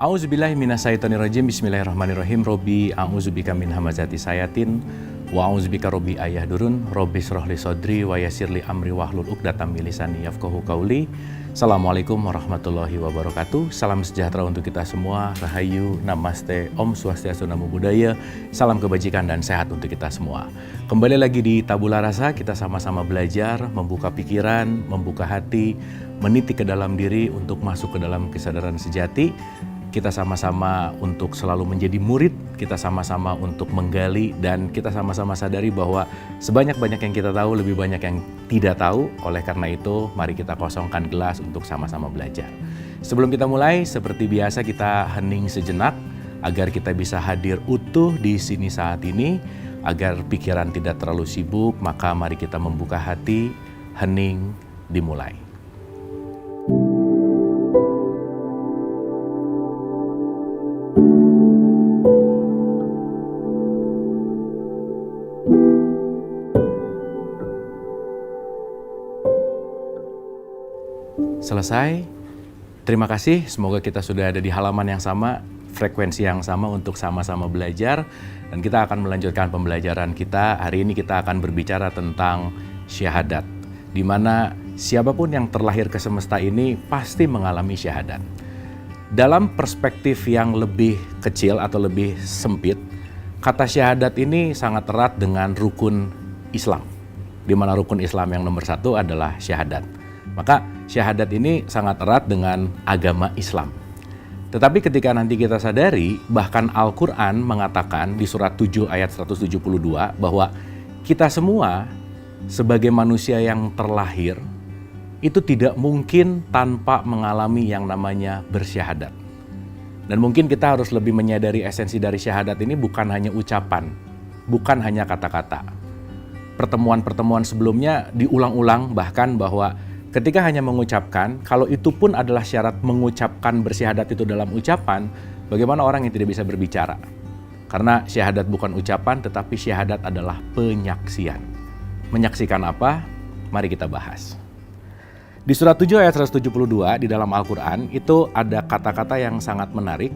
A'udzubillahi minasyaitonirrajim. Bismillahirrahmanirrahim. Robbi a'udzubika min hamazati sayatin wa a'udzubika robbi ayahdurun. Robbi shrahli sodri wa yassirli amri wahlul 'uqdatam min lisani yafqahu qauli. Assalamualaikum warahmatullahi wabarakatuh. Salam sejahtera untuk kita semua. Rahayu, namaste, Om Swastiastu, Namo Buddhaya. Salam kebajikan dan sehat untuk kita semua. Kembali lagi di Tabula Rasa, kita sama-sama belajar, membuka pikiran, membuka hati, meniti ke dalam diri untuk masuk ke dalam kesadaran sejati. Kita sama-sama untuk selalu menjadi murid, kita sama-sama untuk menggali, dan kita sama-sama sadari bahwa sebanyak-banyak yang kita tahu, lebih banyak yang tidak tahu. Oleh karena itu, mari kita kosongkan gelas untuk sama-sama belajar. Sebelum kita mulai, seperti biasa kita hening sejenak, agar kita bisa hadir utuh di sini saat ini, agar pikiran tidak terlalu sibuk, maka mari kita membuka hati, hening, dimulai. Selesai. Terima kasih. Semoga kita sudah ada di halaman yang sama, frekuensi yang sama untuk sama-sama belajar. Dan kita akan melanjutkan pembelajaran kita. Hari ini kita akan berbicara tentang syahadat, di mana siapapun yang terlahir ke semesta ini pasti mengalami syahadat. Dalam perspektif yang lebih kecil atau lebih sempit, kata syahadat ini sangat erat dengan rukun Islam, di mana rukun Islam yang nomor 1 adalah syahadat. Maka syahadat ini sangat erat dengan agama Islam. Tetapi ketika nanti kita sadari, bahkan Al-Quran mengatakan di surat 7 ayat 172 bahwa kita semua sebagai manusia yang terlahir itu tidak mungkin tanpa mengalami yang namanya bersyahadat. Dan mungkin kita harus lebih menyadari esensi dari syahadat ini bukan hanya ucapan, bukan hanya kata-kata. Pertemuan-pertemuan sebelumnya diulang-ulang bahkan bahwa ketika hanya mengucapkan, kalau itu pun adalah syarat mengucapkan bersyahadat itu dalam ucapan, bagaimana orang yang tidak bisa berbicara? Karena syahadat bukan ucapan, tetapi syahadat adalah penyaksian. Menyaksikan apa? Mari kita bahas. Di surat 7 ayat 172 di dalam Al-Quran, itu ada kata-kata yang sangat menarik,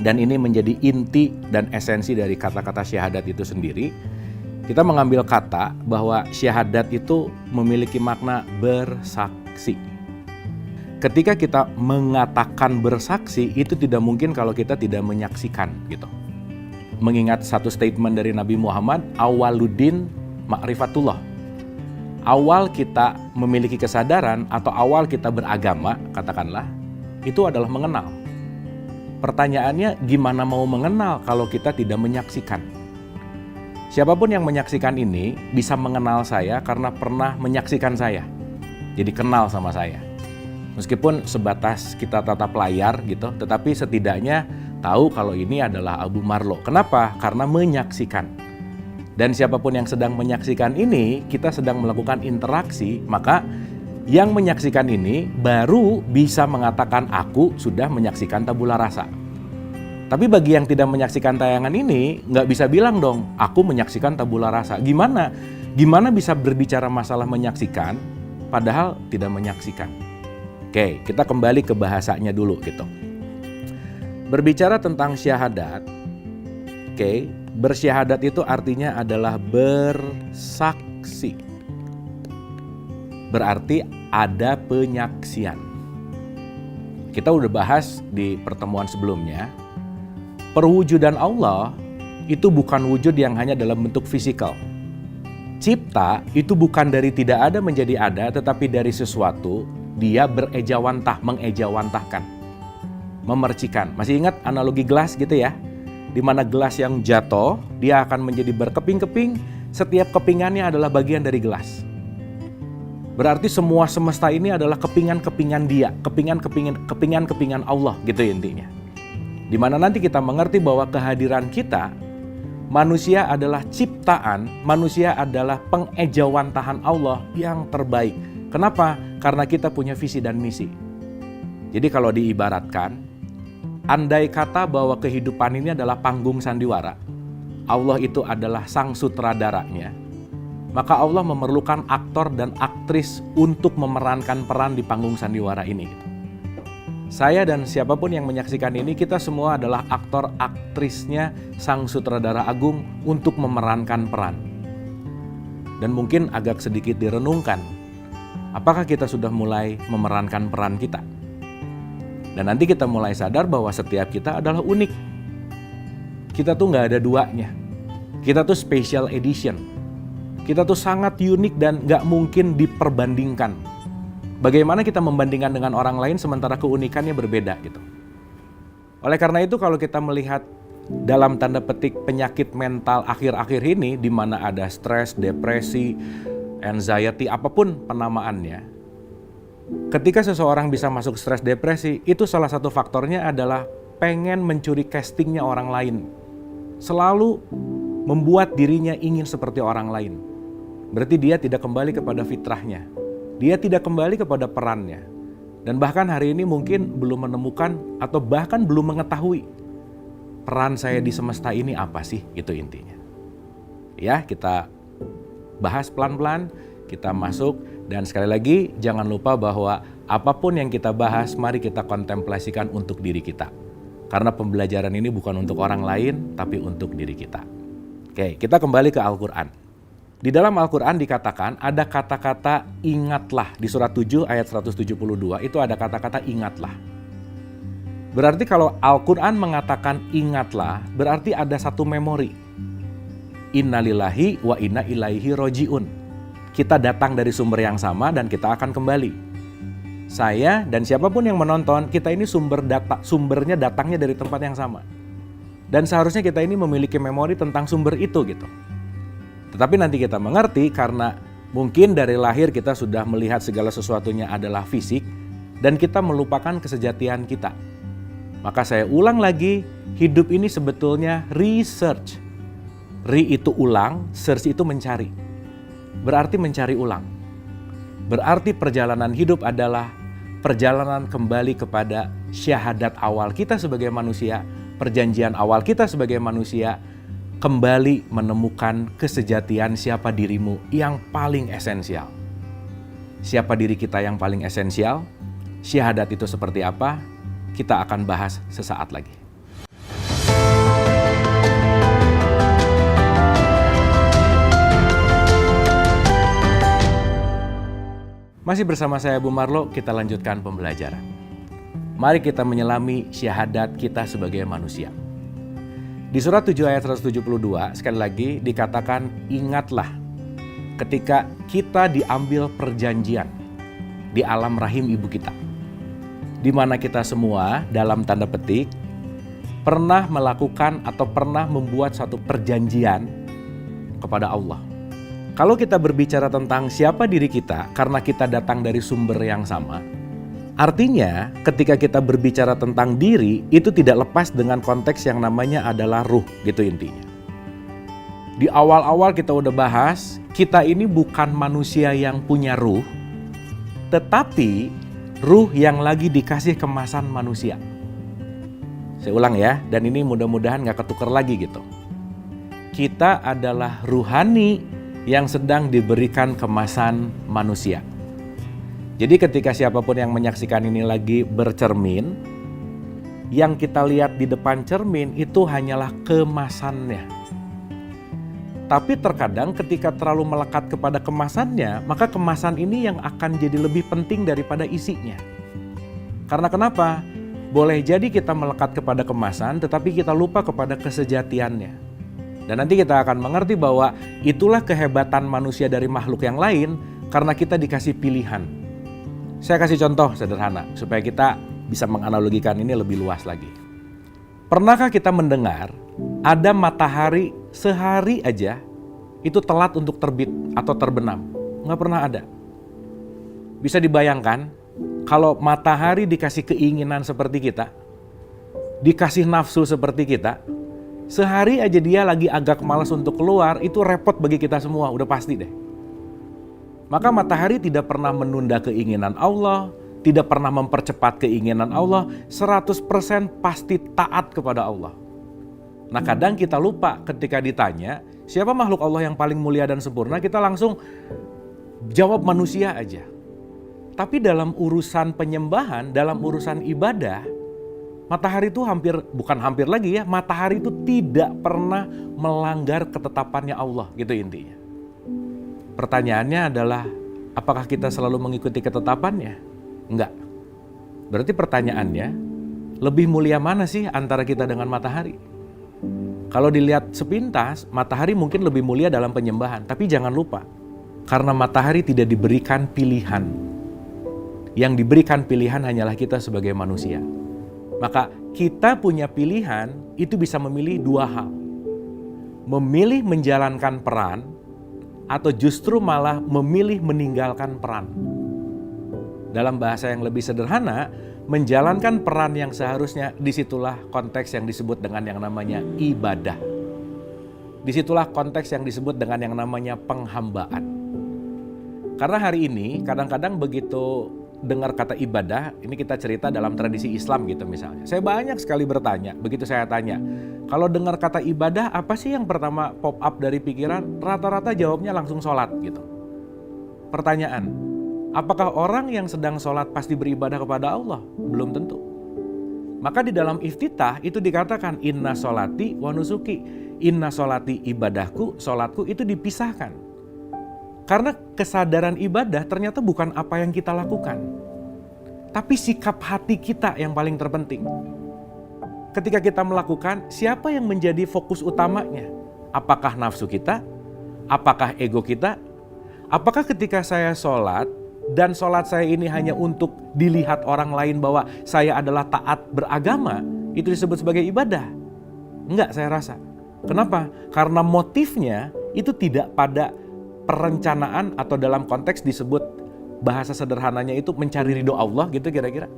dan ini menjadi inti dan esensi dari kata-kata syahadat itu sendiri. Kita mengambil kata bahwa syahadat itu memiliki makna bersaksi. Ketika kita mengatakan bersaksi, itu tidak mungkin kalau kita tidak menyaksikan gitu. Mengingat satu statement dari Nabi Muhammad, awaluddin ma'rifatullah. Awal kita memiliki kesadaran atau awal kita beragama, katakanlah, itu adalah mengenal. Pertanyaannya, gimana mau mengenal kalau kita tidak menyaksikan? Siapapun yang menyaksikan ini bisa mengenal saya karena pernah menyaksikan saya. Jadi kenal sama saya. Meskipun sebatas kita tatap layar gitu, tetapi setidaknya tahu kalau ini adalah Abu Marlo. Kenapa? Karena menyaksikan. Dan siapapun yang sedang menyaksikan ini, kita sedang melakukan interaksi, maka yang menyaksikan ini baru bisa mengatakan aku sudah menyaksikan tabula rasa. Tapi bagi yang tidak menyaksikan tayangan ini, nggak bisa bilang dong, aku menyaksikan tabula rasa. Gimana? Gimana bisa berbicara masalah menyaksikan, padahal tidak menyaksikan? Oke, kita kembali ke bahasanya dulu gitu. Berbicara tentang syahadat, oke, bersyahadat itu artinya adalah bersaksi. Berarti ada penyaksian. Kita udah bahas di pertemuan sebelumnya, perwujudan Allah itu bukan wujud yang hanya dalam bentuk fisikal. Cipta itu bukan dari tidak ada menjadi ada, tetapi dari sesuatu dia berejawantah, mengejawantahkan, memercikan. Masih ingat analogi gelas gitu ya? Di mana gelas yang jatuh, dia akan menjadi berkeping-keping, setiap kepingannya adalah bagian dari gelas. Berarti semua semesta ini adalah kepingan-kepingan dia, kepingan-kepingan Allah gitu intinya. Di mana nanti kita mengerti bahwa kehadiran kita, manusia adalah ciptaan, manusia adalah pengejawantahan Allah yang terbaik. Kenapa? Karena kita punya visi dan misi. Jadi kalau diibaratkan, andai kata bahwa kehidupan ini adalah panggung sandiwara, Allah itu adalah sang sutradaranya, maka Allah memerlukan aktor dan aktris untuk memerankan peran di panggung sandiwara ini. Saya dan siapapun yang menyaksikan ini, kita semua adalah aktor aktrisnya sang sutradara agung untuk memerankan peran. Dan mungkin agak sedikit direnungkan, apakah kita sudah mulai memerankan peran kita? Dan nanti kita mulai sadar bahwa setiap kita adalah unik. Kita tuh nggak ada duanya. Kita tuh special edition. Kita tuh sangat unik dan nggak mungkin diperbandingkan. Bagaimana kita membandingkan dengan orang lain sementara keunikannya berbeda gitu. Oleh karena itu kalau kita melihat dalam tanda petik penyakit mental akhir-akhir ini, di mana ada stres, depresi, anxiety, apapun penamaannya. Ketika seseorang bisa masuk stres depresi, itu salah satu faktornya adalah pengen mencuri castingnya orang lain. Selalu membuat dirinya ingin seperti orang lain. Berarti dia tidak kembali kepada fitrahnya. Dia tidak kembali kepada perannya. Dan bahkan hari ini mungkin belum menemukan atau bahkan belum mengetahui peran saya di semesta ini apa sih, itu intinya. Ya, kita bahas pelan-pelan, kita masuk, dan sekali lagi jangan lupa bahwa apapun yang kita bahas, mari kita kontemplasikan untuk diri kita. Karena pembelajaran ini bukan untuk orang lain, tapi untuk diri kita. Oke, kita kembali ke Al-Quran. Di dalam Al-Quran dikatakan ada kata-kata ingatlah. Di surat 7 ayat 172 itu ada kata-kata ingatlah. Berarti kalau Al-Quran mengatakan ingatlah, berarti ada satu memori. Innalillahi wa inna ilaihi roji'un. Kita datang dari sumber yang sama dan kita akan kembali. Saya dan siapapun yang menonton, kita ini sumbernya datangnya dari tempat yang sama. Dan seharusnya kita ini memiliki memori tentang sumber itu gitu. Tetapi nanti kita mengerti karena mungkin dari lahir kita sudah melihat segala sesuatunya adalah fisik dan kita melupakan kesejatian kita. Maka saya ulang lagi, hidup ini sebetulnya research. Re itu ulang, search itu mencari. Berarti mencari ulang. Berarti perjalanan hidup adalah perjalanan kembali kepada syahadat awal kita sebagai manusia, perjanjian awal kita sebagai manusia, kembali menemukan kesejatian siapa dirimu yang paling esensial. Siapa diri kita yang paling esensial? Syahadat itu seperti apa? Kita akan bahas sesaat lagi. Masih bersama saya Bu Marlo, kita lanjutkan pembelajaran. Mari kita menyelami syahadat kita sebagai manusia. Di surat 7 ayat 172 sekali lagi dikatakan ingatlah ketika kita diambil perjanjian di alam rahim ibu kita. Di mana kita semua dalam tanda petik pernah melakukan atau pernah membuat satu perjanjian kepada Allah. Kalau kita berbicara tentang siapa diri kita karena kita datang dari sumber yang sama, artinya ketika kita berbicara tentang diri itu tidak lepas dengan konteks yang namanya adalah ruh, gitu intinya. Di awal-awal kita udah bahas, kita ini bukan manusia yang punya ruh, tetapi ruh yang lagi dikasih kemasan manusia. Saya ulang ya, dan ini mudah-mudahan gak ketukar lagi gitu. Kita adalah ruhani yang sedang diberikan kemasan manusia. Jadi ketika siapapun yang menyaksikan ini lagi bercermin, yang kita lihat di depan cermin itu hanyalah kemasannya. Tapi terkadang ketika terlalu melekat kepada kemasannya, maka kemasan ini yang akan jadi lebih penting daripada isinya. Karena kenapa? Boleh jadi kita melekat kepada kemasan, tetapi kita lupa kepada kesejatiannya. Dan nanti kita akan mengerti bahwa itulah kehebatan manusia dari makhluk yang lain, karena kita dikasih pilihan. Saya kasih contoh sederhana supaya kita bisa menganalogikan ini lebih luas lagi. Pernahkah kita mendengar ada matahari sehari aja itu telat untuk terbit atau terbenam? Nggak pernah ada. Bisa dibayangkan kalau matahari dikasih keinginan seperti kita, dikasih nafsu seperti kita, sehari aja dia lagi agak malas untuk keluar, itu repot bagi kita semua, udah pasti deh. Maka matahari tidak pernah menunda keinginan Allah, tidak pernah mempercepat keinginan Allah, 100% pasti taat kepada Allah. Nah kadang kita lupa ketika ditanya, siapa makhluk Allah yang paling mulia dan sempurna, kita langsung jawab manusia aja. Tapi dalam urusan penyembahan, dalam urusan ibadah, matahari itu bukan hampir lagi ya, matahari itu tidak pernah melanggar ketetapannya Allah, gitu intinya. Pertanyaannya adalah, apakah kita selalu mengikuti ketetapannya? Enggak. Berarti pertanyaannya, lebih mulia mana sih antara kita dengan matahari? Kalau dilihat sepintas, matahari mungkin lebih mulia dalam penyembahan. Tapi jangan lupa, karena matahari tidak diberikan pilihan. Yang diberikan pilihan hanyalah kita sebagai manusia. Maka kita punya pilihan, itu bisa memilih dua hal. Memilih menjalankan peran, atau justru malah memilih meninggalkan peran. Dalam bahasa yang lebih sederhana, menjalankan peran yang seharusnya, disitulah konteks yang disebut dengan yang namanya ibadah. Disitulah konteks yang disebut dengan yang namanya penghambaan. Karena hari ini kadang-kadang begitu dengar kata ibadah, ini kita cerita dalam tradisi Islam gitu misalnya. Saya banyak sekali bertanya, begitu saya tanya, kalau dengar kata ibadah apa sih yang pertama pop up dari pikiran? Rata-rata jawabnya langsung sholat gitu. Pertanyaan, apakah orang yang sedang sholat pasti beribadah kepada Allah? Belum tentu. Maka di dalam iftitah itu dikatakan inna sholati wa nusuki. Inna sholati ibadahku, sholatku itu dipisahkan. Karena kesadaran ibadah ternyata bukan apa yang kita lakukan. Tapi sikap hati kita yang paling terpenting. Ketika kita melakukan, siapa yang menjadi fokus utamanya? Apakah nafsu kita? Apakah ego kita? Apakah ketika saya sholat, dan sholat saya ini hanya untuk dilihat orang lain bahwa saya adalah taat beragama, itu disebut sebagai ibadah? Enggak, saya rasa. Kenapa? Karena motifnya itu tidak pada perencanaan atau dalam konteks disebut bahasa sederhananya itu mencari ridho Allah gitu kira-kira.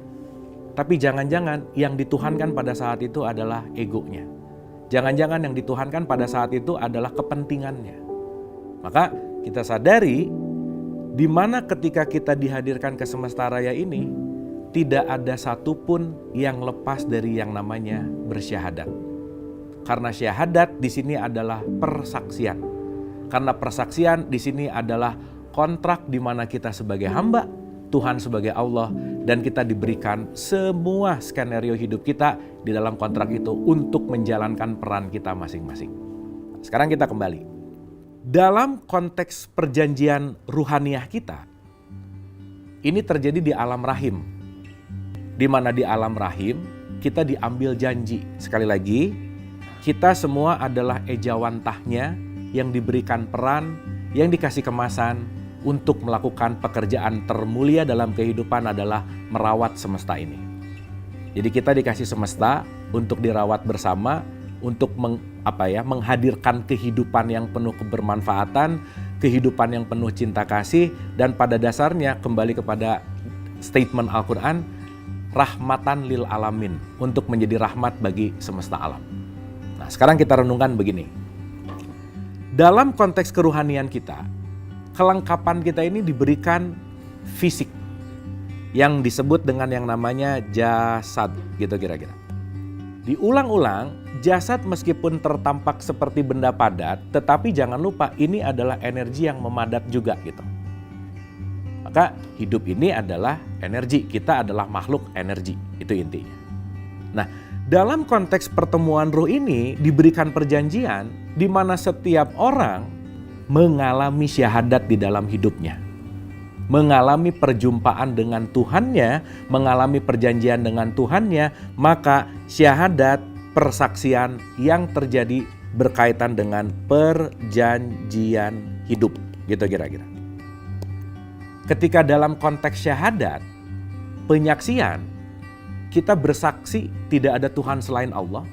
Tapi jangan-jangan yang dituhankan pada saat itu adalah egonya. Jangan-jangan yang dituhankan pada saat itu adalah kepentingannya. Maka kita sadari di mana ketika kita dihadirkan ke semesta raya ini, tidak ada satupun yang lepas dari yang namanya bersyahadat. Karena syahadat di sini adalah persaksian. Karena persaksian di sini adalah kontrak di mana kita sebagai hamba, Tuhan sebagai Allah, dan kita diberikan semua skenario hidup kita di dalam kontrak itu untuk menjalankan peran kita masing-masing. Sekarang kita kembali. Dalam konteks perjanjian ruhaniah kita, ini terjadi di alam rahim. Di mana di alam rahim kita diambil janji. Sekali lagi, kita semua adalah ejawantahnya yang diberikan peran, yang dikasih kemasan untuk melakukan pekerjaan termulia dalam kehidupan adalah merawat semesta ini. Jadi kita dikasih semesta untuk dirawat bersama, untuk menghadirkan kehidupan yang penuh kebermanfaatan, kehidupan yang penuh cinta kasih, dan pada dasarnya kembali kepada statement Al-Quran, rahmatan lil alamin, untuk menjadi rahmat bagi semesta alam. Nah, sekarang kita renungkan begini. Dalam konteks keruhanian kita, kelengkapan kita ini diberikan fisik yang disebut dengan yang namanya jasad, gitu kira-kira. Diulang-ulang, jasad meskipun tertampak seperti benda padat, tetapi jangan lupa ini adalah energi yang memadat juga gitu. Maka hidup ini adalah energi, kita adalah makhluk energi, itu intinya. Nah, dalam konteks pertemuan roh ini diberikan perjanjian di mana setiap orang mengalami syahadat di dalam hidupnya. Mengalami perjumpaan dengan Tuhannya, mengalami perjanjian dengan Tuhannya, maka syahadat, persaksian yang terjadi berkaitan dengan perjanjian hidup, gitu kira-kira. Ketika dalam konteks syahadat, penyaksian, kita bersaksi tidak ada Tuhan selain Allah.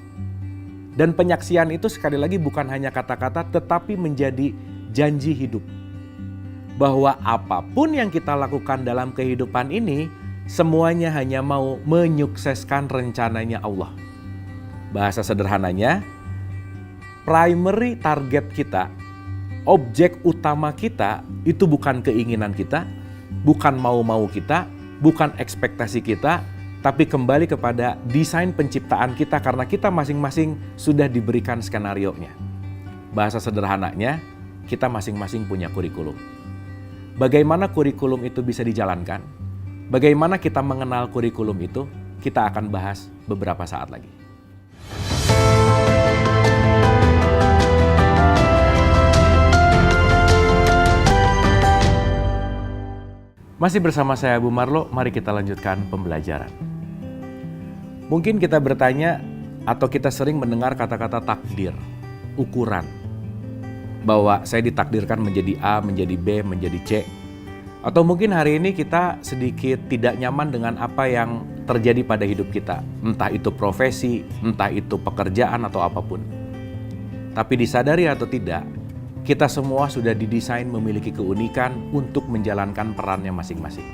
Dan penyaksian itu sekali lagi bukan hanya kata-kata, tetapi menjadi janji hidup. Bahwa apapun yang kita lakukan dalam kehidupan ini, semuanya hanya mau menyukseskan rencananya Allah. Bahasa sederhananya, primary target kita, objek utama kita, itu bukan keinginan kita, bukan mau-mau kita, bukan ekspektasi kita, tapi kembali kepada desain penciptaan kita karena kita masing-masing sudah diberikan skenarionya. Bahasa sederhananya, kita masing-masing punya kurikulum. Bagaimana kurikulum itu bisa dijalankan? Bagaimana kita mengenal kurikulum itu, kita akan bahas beberapa saat lagi. Masih bersama saya Bu Marlo, mari kita lanjutkan pembelajaran. Mungkin kita bertanya atau kita sering mendengar kata-kata takdir, ukuran. Bahwa saya ditakdirkan menjadi A, menjadi B, menjadi C. Atau mungkin hari ini kita sedikit tidak nyaman dengan apa yang terjadi pada hidup kita. Entah itu profesi, entah itu pekerjaan atau apapun. Tapi disadari atau tidak, kita semua sudah didesain memiliki keunikan untuk menjalankan perannya masing-masing.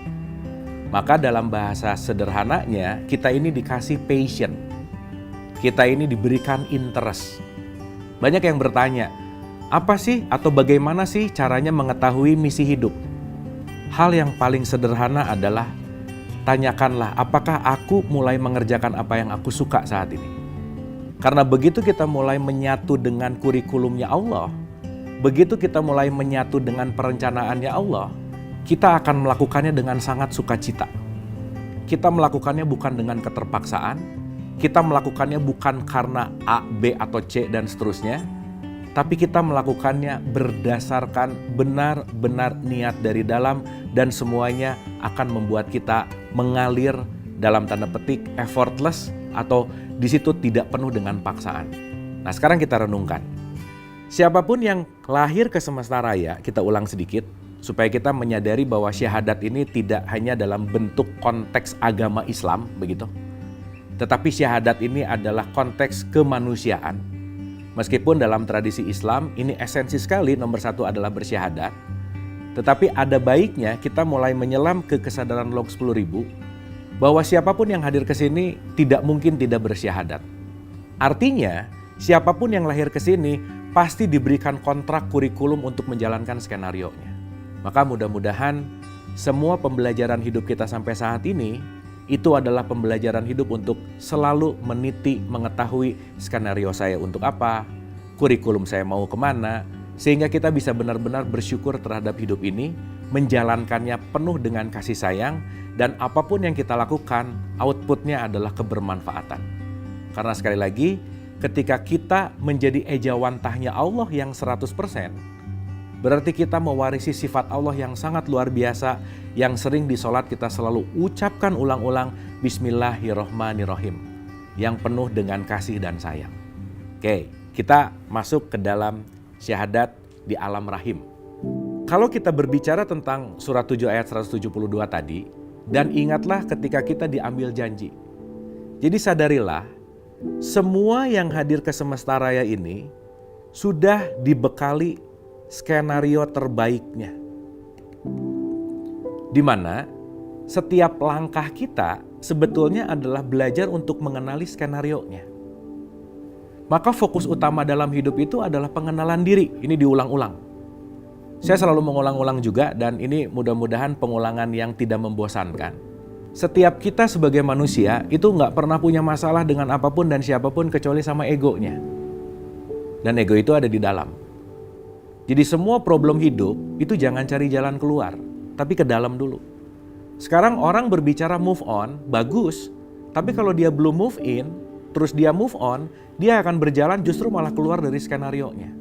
Maka dalam bahasa sederhananya, kita ini dikasih passion. Kita ini diberikan interest. Banyak yang bertanya, apa sih atau bagaimana sih caranya mengetahui misi hidup? Hal yang paling sederhana adalah, tanyakanlah apakah aku mulai mengerjakan apa yang aku suka saat ini. Karena begitu kita mulai menyatu dengan kurikulumnya Allah, begitu kita mulai menyatu dengan perencanaannya Allah, kita akan melakukannya dengan sangat sukacita. Kita melakukannya bukan dengan keterpaksaan, kita melakukannya bukan karena A, B, atau C, dan seterusnya, tapi kita melakukannya berdasarkan benar-benar niat dari dalam dan semuanya akan membuat kita mengalir dalam tanda petik effortless atau di situ tidak penuh dengan paksaan. Nah, sekarang kita renungkan. Siapapun yang lahir ke semesta raya, kita ulang sedikit, supaya kita menyadari bahwa syahadat ini tidak hanya dalam bentuk konteks agama Islam, begitu. Tetapi syahadat ini adalah konteks kemanusiaan. Meskipun dalam tradisi Islam, ini esensi sekali, nomor satu adalah bersyahadat. Tetapi ada baiknya kita mulai menyelam ke kesadaran log 10.000, bahwa siapapun yang hadir ke sini tidak mungkin tidak bersyahadat. Artinya, siapapun yang lahir ke sini pasti diberikan kontrak kurikulum untuk menjalankan skenario-nya. Maka mudah-mudahan semua pembelajaran hidup kita sampai saat ini itu adalah pembelajaran hidup untuk selalu meniti, mengetahui skenario saya untuk apa, kurikulum saya mau kemana, sehingga kita bisa benar-benar bersyukur terhadap hidup ini, menjalankannya penuh dengan kasih sayang, dan apapun yang kita lakukan, outputnya adalah kebermanfaatan. Karena sekali lagi, ketika kita menjadi ejawantahnya Allah yang 100%, berarti kita mewarisi sifat Allah yang sangat luar biasa, yang sering di sholat kita selalu ucapkan ulang-ulang, Bismillahirrohmanirrohim, yang penuh dengan kasih dan sayang. Oke, kita masuk ke dalam syahadat di alam rahim. Kalau kita berbicara tentang surat 7 ayat 172 tadi, dan ingatlah ketika kita diambil janji. Jadi sadarilah, semua yang hadir ke semesta raya ini sudah dibekali skenario terbaiknya. Di mana setiap langkah kita sebetulnya adalah belajar untuk mengenali skenarionya. Maka fokus utama dalam hidup itu adalah pengenalan diri. Ini diulang-ulang. Saya selalu mengulang-ulang juga, dan ini mudah-mudahan pengulangan yang tidak membosankan. Setiap kita sebagai manusia itu nggak pernah punya masalah dengan apapun dan siapapun kecuali sama egonya. Dan ego itu ada di dalam. Jadi semua problem hidup itu jangan cari jalan keluar, tapi ke dalam dulu. Sekarang orang berbicara move on, bagus. Tapi kalau dia belum move in, terus dia move on, dia akan berjalan justru malah keluar dari skenarionya.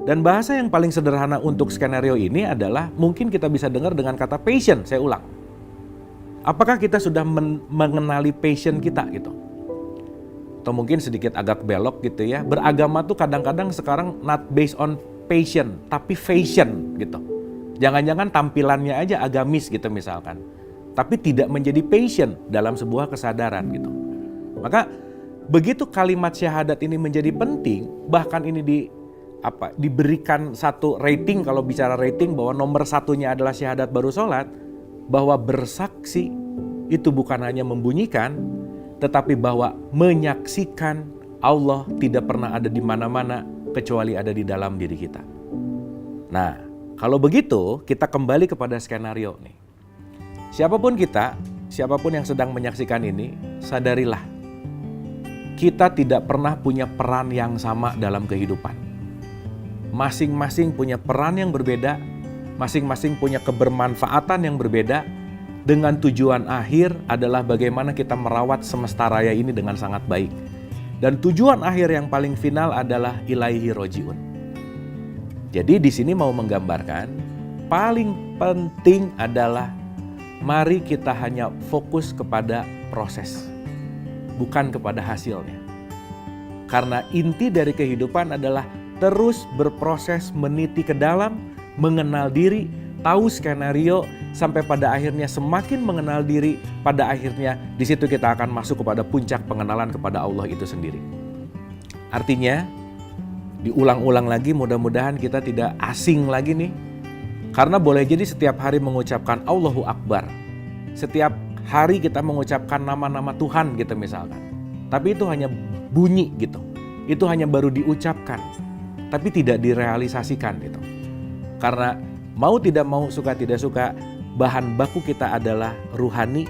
Dan bahasa yang paling sederhana untuk skenario ini adalah mungkin kita bisa dengar dengan kata passion, saya ulang. Apakah kita sudah mengenali passion kita gitu? Atau mungkin sedikit agak belok gitu ya. Beragama tuh kadang-kadang sekarang not based on passion, tapi fashion gitu. Jangan-jangan tampilannya aja agamis gitu misalkan. Tapi tidak menjadi passion dalam sebuah kesadaran gitu. Maka begitu kalimat syahadat ini menjadi penting, bahkan ini diberikan satu rating, kalau bicara rating bahwa nomor satunya adalah syahadat baru sholat, bahwa bersaksi itu bukan hanya membunyikan, tetapi bahwa menyaksikan Allah tidak pernah ada di mana-mana kecuali ada di dalam diri kita. Nah, kalau begitu kita kembali kepada skenario nih. Siapapun kita, siapapun yang sedang menyaksikan ini, sadarilah kita tidak pernah punya peran yang sama dalam kehidupan. Masing-masing punya peran yang berbeda, masing-masing punya kebermanfaatan yang berbeda, dengan tujuan akhir adalah bagaimana kita merawat semesta raya ini dengan sangat baik. Dan tujuan akhir yang paling final adalah ilaihi rojiun. Jadi di sini mau menggambarkan, paling penting adalah mari kita hanya fokus kepada proses, bukan kepada hasilnya. Karena inti dari kehidupan adalah terus berproses meniti ke dalam, mengenal diri, tahu skenario, sampai pada akhirnya semakin mengenal diri, pada akhirnya di situ kita akan masuk kepada puncak pengenalan kepada Allah itu sendiri. Artinya, diulang-ulang lagi, mudah-mudahan kita tidak asing lagi nih. Karena boleh jadi setiap hari mengucapkan Allahu Akbar. Setiap hari kita mengucapkan nama-nama Tuhan gitu misalkan. Tapi itu hanya bunyi gitu. Itu hanya baru diucapkan. Tapi tidak direalisasikan gitu. Karena mau tidak mau, suka tidak suka, bahan baku kita adalah ruhani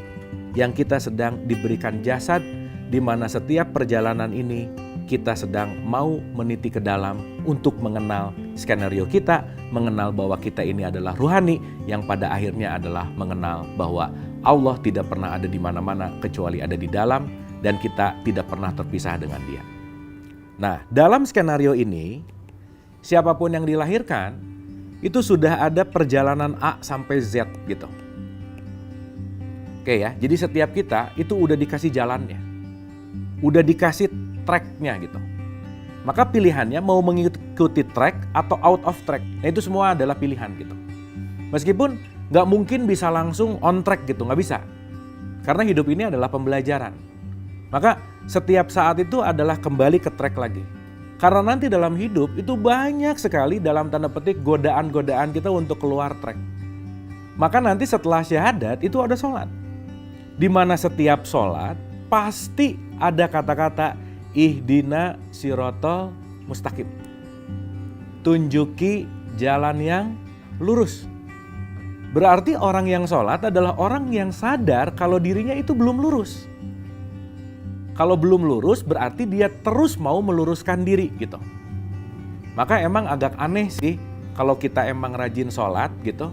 yang kita sedang diberikan jasad, di mana setiap perjalanan ini kita sedang mau meniti ke dalam untuk mengenal skenario kita, mengenal bahwa kita ini adalah ruhani yang pada akhirnya adalah mengenal bahwa Allah tidak pernah ada di mana-mana kecuali ada di dalam dan kita tidak pernah terpisah dengan Dia. Nah, dalam skenario ini, siapapun yang dilahirkan itu sudah ada perjalanan A sampai Z gitu. Oke ya, jadi setiap kita itu udah dikasih jalannya. Udah dikasih tracknya gitu. Maka pilihannya mau mengikuti track atau out of track. Nah itu semua adalah pilihan gitu. Meskipun gak mungkin bisa langsung on track gitu, gak bisa. Karena hidup ini adalah pembelajaran. Maka setiap saat itu adalah kembali ke track lagi. Karena nanti dalam hidup itu banyak sekali dalam tanda petik godaan-godaan kita untuk keluar track. Maka nanti setelah syahadat itu ada sholat. Di mana setiap sholat pasti ada kata-kata ihdina sirotol mustaqim. Tunjuki jalan yang lurus. Berarti orang yang sholat adalah orang yang sadar kalau dirinya itu belum lurus. Kalau belum lurus berarti dia terus mau meluruskan diri gitu. Maka emang agak aneh sih kalau kita emang rajin sholat gitu,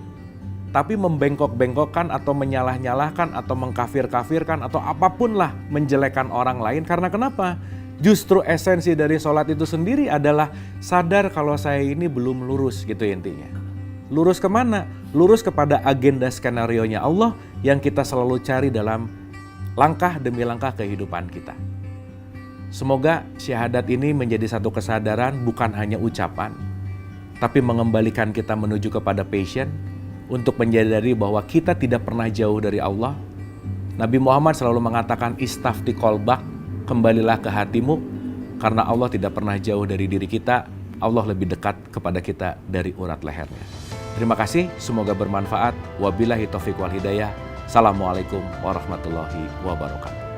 tapi membengkok-bengkokkan atau menyalah-nyalahkan atau mengkafir-kafirkan atau apapun lah menjelekkan orang lain. Karena kenapa? Justru esensi dari sholat itu sendiri adalah sadar kalau saya ini belum lurus gitu intinya. Lurus kemana? Lurus kepada agenda skenarionya Allah yang kita selalu cari dalam langkah demi langkah kehidupan kita. Semoga syahadat ini menjadi satu kesadaran bukan hanya ucapan, tapi mengembalikan kita menuju kepada passion untuk menyadari bahwa kita tidak pernah jauh dari Allah. Nabi Muhammad selalu mengatakan istafti qalbak, kembalilah ke hatimu, karena Allah tidak pernah jauh dari diri kita. Allah lebih dekat kepada kita dari urat lehernya. Terima kasih, semoga bermanfaat. Wabillahi taufiq wal hidayah. Assalamualaikum warahmatullahi wabarakatuh.